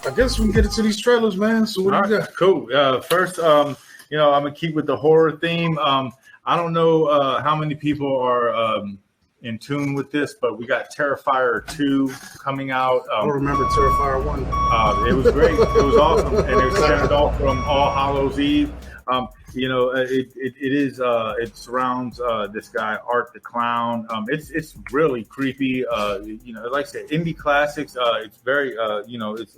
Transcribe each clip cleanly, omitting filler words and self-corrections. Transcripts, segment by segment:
I guess we can get into these trailers, man. So what do you got? Cool. First, I'm gonna keep with the horror theme. I don't know how many people are in tune with this, but we got Terrifier 2 coming out. I don't remember Terrifier 1. It was great. It was awesome, and it was started off from All Hallows Eve. It surrounds this guy Art the Clown. It's really creepy. Like I said, indie classics. It's very it's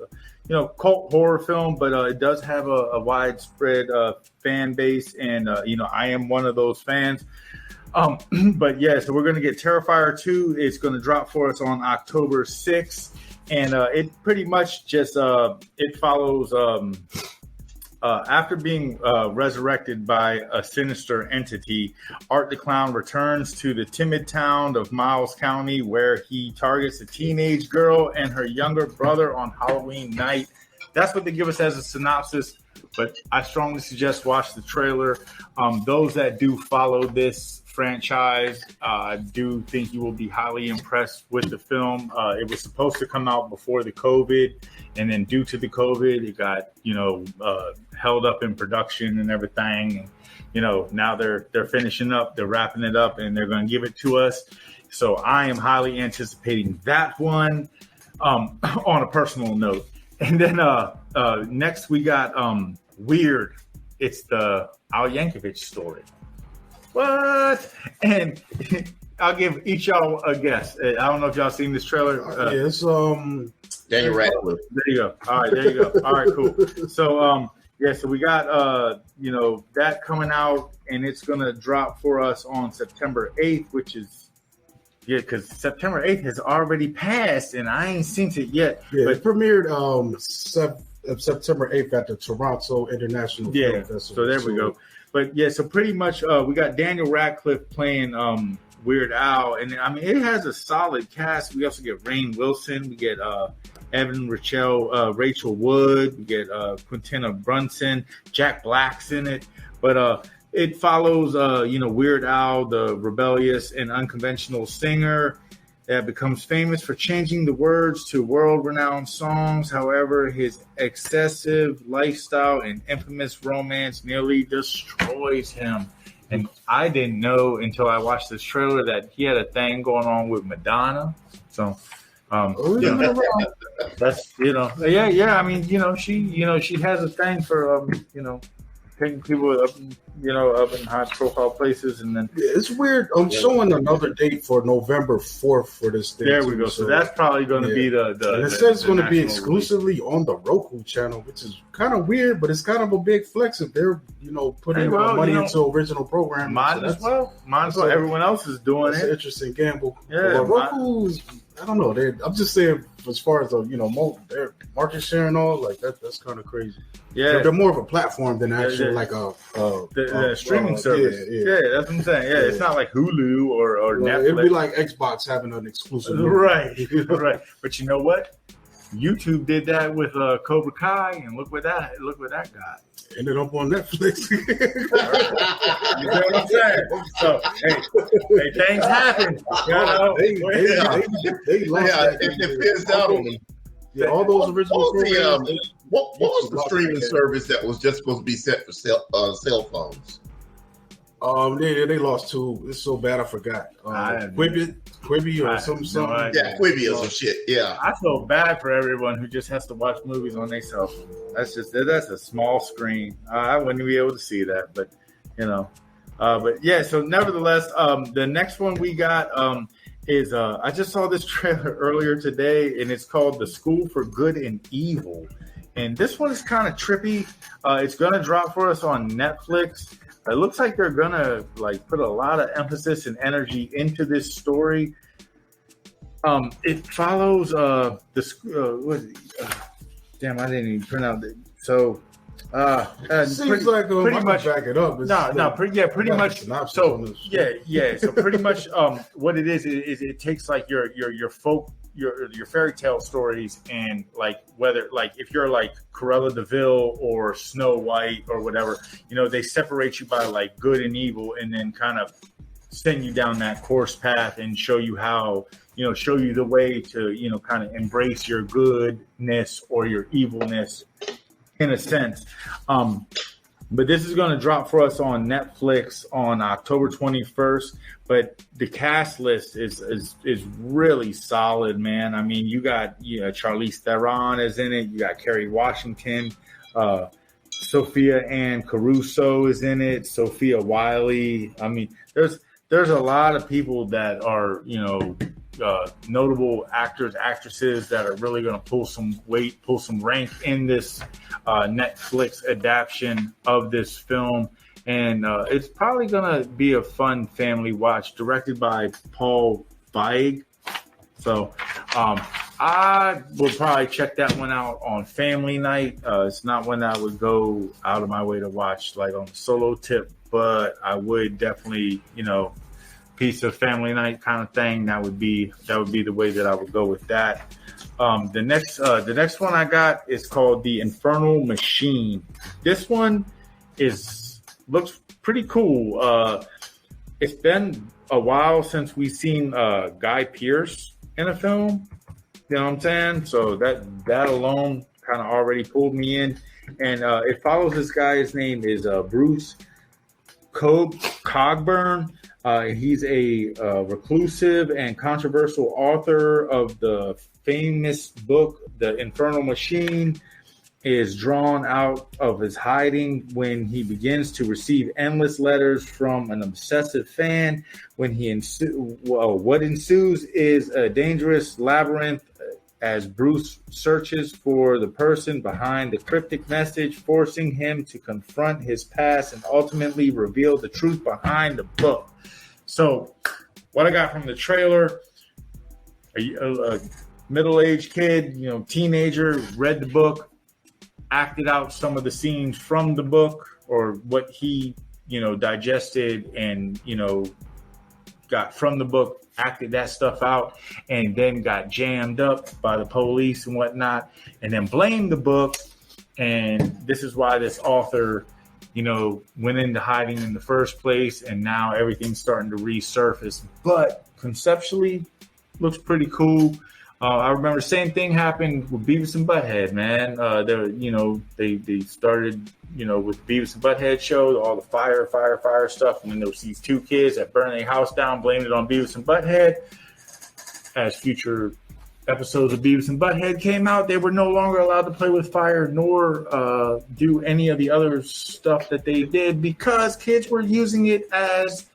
cult horror film, but it does have a widespread fan base, and I am one of those fans. But yeah, so we're gonna get Terrifier 2. It's gonna drop for us on October 6th, and it pretty much just it follows. After being resurrected by a sinister entity, Art the Clown returns to the timid town of Miles County, where he targets a teenage girl and her younger brother on Halloween night. That's what they give us as a synopsis, but I strongly suggest watch the trailer. Those that do follow this franchise, I do think you will be highly impressed with the film. It was supposed to come out before the COVID, and then due to the COVID, it got held up in production and everything. And now they're finishing up, they're wrapping it up, and they're going to give it to us. So I am highly anticipating that one. On a personal note, and then next we got Weird. It's the Al Yankovic story. What? And I'll give each y'all a guess. I don't know if y'all seen this trailer. It's Daniel Radcliffe. There you go. All right, there you go. All right, cool. So so we got that coming out, and it's gonna drop for us on September 8th, which is because September 8th has already passed, and I ain't seen it yet. Yeah, but it premiered September 8th at the Toronto International Film Festival. So there we go. But yeah, so pretty much we got Daniel Radcliffe playing Weird Al, and I mean it has a solid cast. We also get Rainn Wilson, we get Evan Rachel Wood, we get Quintina Brunson, Jack Black's in it. But it follows Weird Al, the rebellious and unconventional singer that becomes famous for changing the words to world-renowned songs. However, his excessive lifestyle and infamous romance nearly destroys him. And I didn't know until I watched this trailer that he had a thing going on with Madonna. So, that's yeah. I mean, she has a thing for taking people up in high-profile places, and then it's weird. I'm showing another date for November 4th for this thing. There we go. So that's probably going to be the. And it says it's going to be exclusively on the Roku channel, which is kind of weird, but it's kind of a big flex if they're putting money into original programming. Might as well. Everyone else is doing it. An interesting gamble. Yeah, Roku. I don't know. I'm just saying, as far as their market share and all, like that's kind of crazy. Yeah, they're more of a platform than actually like a streaming service. Yeah, that's what I'm saying. Yeah, it's not like Hulu or Netflix. It'd be like Xbox having an exclusive movie. Right. But you know what? YouTube did that with Cobra Kai, and look what that got. Ended up on Netflix. You know what I'm saying? So, hey, things happen. They lost it fizzed out on them. Yeah, all those original What was the streaming service that was just supposed to be set for cell phones? They lost two. It's so bad I forgot. Quibi or something. Yeah, Quibi or some shit. Yeah. I feel bad for everyone who just has to watch movies on their cell phone. That's a small screen. I wouldn't be able to see that, but but yeah. So nevertheless, the next one we got is I just saw this trailer earlier today, and it's called The School for Good and Evil, and this one is kind of trippy. It's gonna drop for us on Netflix. It looks like they're gonna put a lot of emphasis and energy into this story. It follows damn, I didn't even print out the seems like pretty much back it up. Pretty much. So So pretty much, what it is it takes like your folk. Your fairy tale stories, and whether if you're Cruella de Vil or Snow White or whatever, they separate you by good and evil, and then kind of send you down that course path and show you how, show you the way to, kind of embrace your goodness or your evilness in a sense. But this is going to drop for us on Netflix on October 21st. But the cast list is really solid, man. I mean, you got Charlize Theron is in it. You got Kerry Washington. Sophia Ann Caruso is in it. Sophia Wiley. I mean, there's a lot of people that are, notable actors, actresses that are really going to pull some weight, pull some rank in this Netflix adaptation of this film. And it's probably going to be a fun family watch, directed by Paul Feig. So I would probably check that one out on family night. It's not one that I would go out of my way to watch like on a solo tip, but I would definitely, piece of family night kind of thing. That would be the way that I would go with that. The next one I got is called The Infernal Machine. This one looks pretty cool. It's been a while since we've seen Guy Pearce in a film. You know what I'm saying? So that alone kind of already pulled me in. And it follows this guy. His name is Bruce Cogburn. He's a reclusive and controversial author of the famous book, The Infernal Machine. Is drawn out of his hiding when he begins to receive endless letters from an obsessive fan. What ensues is a dangerous labyrinth as Bruce searches for the person behind the cryptic message, forcing him to confront his past and ultimately reveal the truth behind the book. So what I got from the trailer, a middle-aged kid, teenager, read the book, acted out some of the scenes from the book or what he, digested and, got from the book, acted that stuff out, and then got jammed up by the police and whatnot, and then blamed the book. And this is why this author, went into hiding in the first place, and now everything's starting to resurface. But conceptually, looks pretty cool. I remember the same thing happened with Beavis and Butthead, man. They started, with Beavis and Butthead show, all the fire stuff. And then there was these two kids that burned their house down, blamed it on Beavis and Butthead. As future episodes of Beavis and Butthead came out, they were no longer allowed to play with fire nor do any of the other stuff that they did because kids were using it as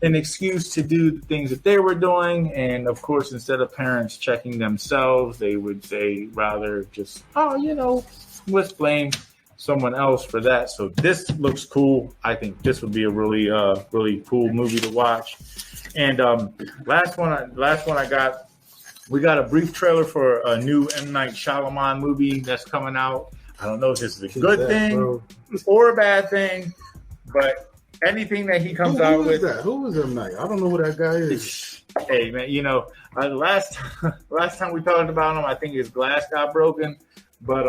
an excuse to do the things that they were doing. And of course, instead of parents checking themselves, they would say rather just, let's blame someone else for that. So this looks cool. I think this would be a really, really cool movie to watch. And last one I got, we got a brief trailer for a new M. Night Shyamalan movie that's coming out. I don't know if this is a good thing or a bad thing, but anything that he comes out with. Who is M. Night? I don't know who that guy is. Hey, man, last time we talked about him, I think his glass got broken. But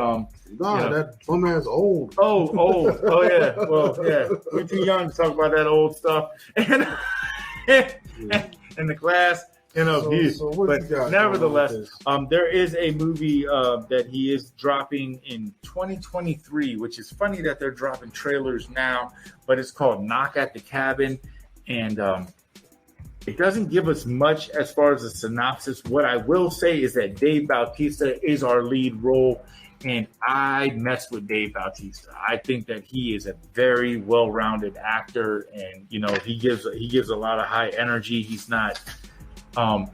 that bum ass old. Oh yeah. Well, yeah, we're too young to talk about that old stuff. And the glass. But nevertheless, there is a movie that he is dropping in 2023, which is funny that they're dropping trailers now, but it's called Knock at the Cabin. And it doesn't give us much as far as a synopsis. What I will say is that Dave Bautista is our lead role, and I mess with Dave Bautista. I think that he is a very well-rounded actor, and, he gives a lot of high energy. He's not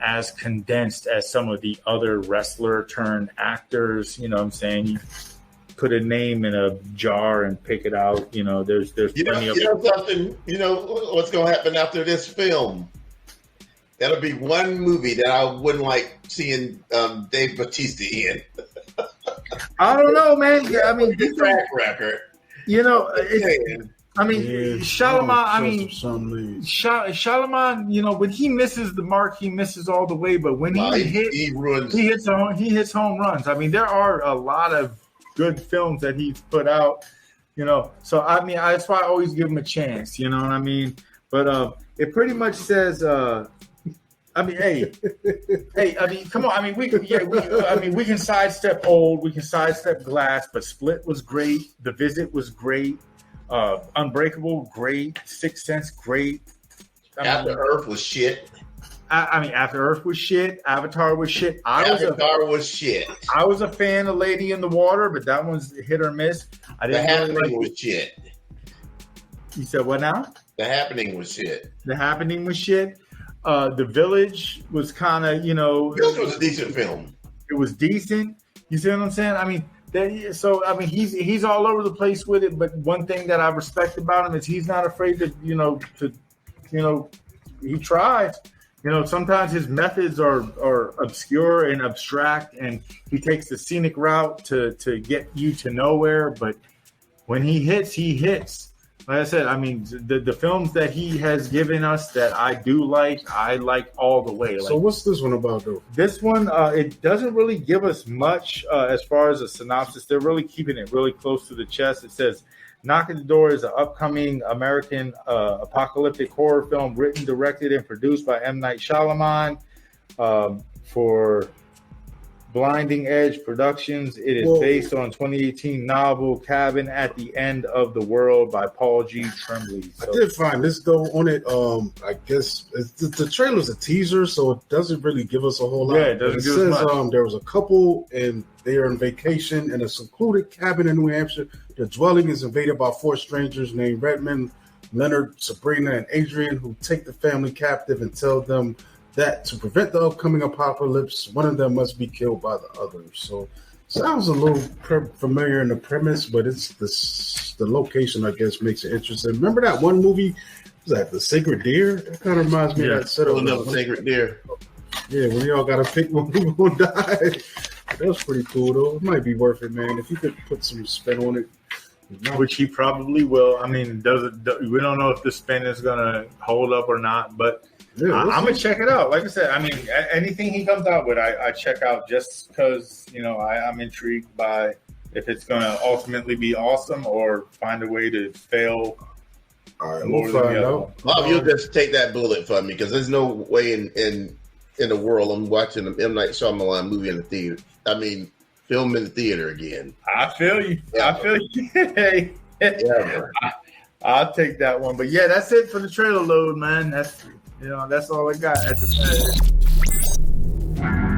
as condensed as some of the other wrestler turned actors. You know what I'm saying? You put a name in a jar and pick it out. There's plenty of something. What's going to happen after this film? That'll be one movie that I wouldn't like seeing Dave Bautista in. I don't know, man. Yeah, I mean, his track record. Shyamalan. Shyamalan. When he misses the mark, he misses all the way. But when he hits home runs. I mean, there are a lot of good films that he's put out. So I mean, that's why I always give him a chance. You know what I mean? But it pretty much says. I mean, hey, I mean, come on. I mean, we can sidestep old, we can sidestep Glass, but Split was great. The Visit was great. Unbreakable, great. Sixth Sense, great. After Earth was shit. After Earth was shit. Avatar was shit. Avatar was shit. I was a fan of Lady in the Water, but that one's hit or miss. The Happening was shit. You said what now? The Happening was shit. The Happening was shit. The Village was kind of, Village was a decent film. It was decent. You see what I'm saying? I mean, he's all over the place with it. But one thing that I respect about him is he's not afraid to, he tries. Sometimes his methods are obscure and abstract, and he takes the scenic route to get you to nowhere. But when he hits, he hits. Like I said, I mean, the films that he has given us that I do like, I like all the way. So what's this one about, though? This one, it doesn't really give us much as far as a synopsis. They're really keeping it really close to the chest. It says, Knock at the Door is an upcoming American apocalyptic horror film written, directed, and produced by M. Night Shyamalan for Blinding Edge Productions. It is based on 2018 novel Cabin at the End of the World by Paul G. Tremblay. So, I did find this though on it. I guess the trailer's a teaser, so it doesn't really give us a whole lot. Yeah, it doesn't give us much. There was a couple and they are on vacation in a secluded cabin in New Hampshire. Their dwelling is invaded by 4 strangers named Redmond, Leonard, Sabrina, and Adrian, who take the family captive and tell them that to prevent the upcoming apocalypse, one of them must be killed by the other. So sounds a little familiar in the premise, but it's the location, I guess, makes it interesting. Remember that one movie? Was that The Sacred Deer? That kind of reminds me of that setup. Another Sacred Deer. Yeah, when y'all got to pick one who's going to die. That was pretty cool, though. It might be worth it, man. If you could put some spin on it. Which he probably will. I mean, we don't know if the spin is going to hold up or not, but yeah, I'm gonna check it out. Like I said, I mean, anything he comes out with, I check out just because I'm intrigued by if it's gonna ultimately be awesome or find a way to fail. All right, we'll find out. Bob, you'll just take that bullet from me because there's no way in the world I'm watching an M. Night Shyamalan movie in the theater. I mean, film in the theater again. I feel you. I feel you. Hey, I'll take that one. But yeah, that's it for the trailer load, man. That's all I got at the time.